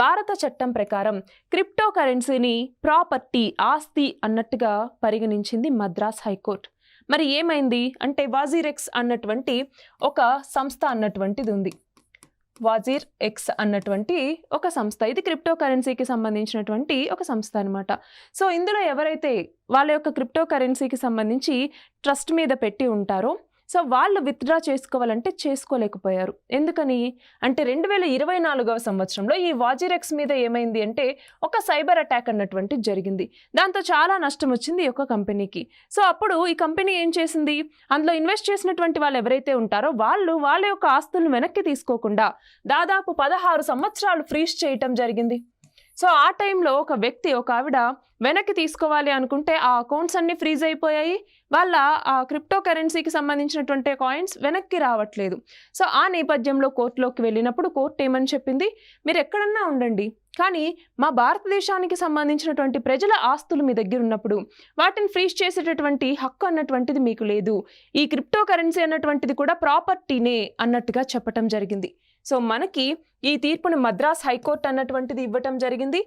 భారత చట్టం ప్రకారం క్రిప్టో కరెన్సీని ప్రాపర్టీ ఆస్తి అన్నట్టుగా పరిగణించింది మద్రాస్ హైకోర్టు. మరి ఏమైంది అంటే వాజీరెక్స్ అన్నటువంటి ఒక సంస్థ అన్నటువంటిది ఉంది. వాజీర్ ఎక్స్ అన్నటువంటి ఒక సంస్థ, ఇది క్రిప్టో కరెన్సీకి సంబంధించినటువంటి ఒక సంస్థ అనమాట. సో ఇందులో ఎవరైతే వాళ్ళ యొక్క క్రిప్టో కరెన్సీకి సంబంధించి ట్రస్ట్ మీద పెట్టి ఉంటారో సో వాళ్ళు విత్డ్రా చేసుకోవాలంటే చేసుకోలేకపోయారు. ఎందుకని అంటే 2024వ సంవత్సరంలో ఈ వాజీరెక్స్ మీద ఏమైంది అంటే ఒక సైబర్ అటాక్ అన్నటువంటిది జరిగింది. దాంతో చాలా నష్టం వచ్చింది ఈ యొక్క కంపెనీకి. సో అప్పుడు ఈ కంపెనీ ఏం చేసింది, అందులో ఇన్వెస్ట్ చేసినటువంటి వాళ్ళు ఎవరైతే ఉంటారో వాళ్ళు వాళ్ళ యొక్క ఆస్తులను వెనక్కి తీసుకోకుండా దాదాపు 16 సంవత్సరాలు ఫ్రీజ్ చేయటం జరిగింది. సో ఆ టైంలో ఒక వ్యక్తి, ఒక ఆవిడ వెనక్కి తీసుకోవాలి అనుకుంటే ఆ అకౌంట్స్ అన్ని ఫ్రీజ్ అయిపోయాయి. వాళ్ళ ఆ క్రిప్టో కరెన్సీకి సంబంధించినటువంటి కాయిన్స్ వెనక్కి రావట్లేదు. సో ఆ నేపథ్యంలో కోర్టులోకి వెళ్ళినప్పుడు కోర్టు ఏమని చెప్పింది, మీరు ఎక్కడన్నా ఉండండి కానీ మా భారతదేశానికి సంబంధించినటువంటి ప్రజల ఆస్తులు మీ దగ్గర ఉన్నప్పుడు వాటిని ఫ్రీజ్ చేసేటటువంటి హక్కు అన్నటువంటిది మీకు లేదు. ఈ క్రిప్టో కరెన్సీ అన్నటువంటిది కూడా ప్రాపర్టీనే అన్నట్టుగా చెప్పటం జరిగింది. సో మనకి ఈ తీర్పును మద్రాస్ హైకోర్టు అన్నటువంటిది ఇవ్వటం జరిగింది.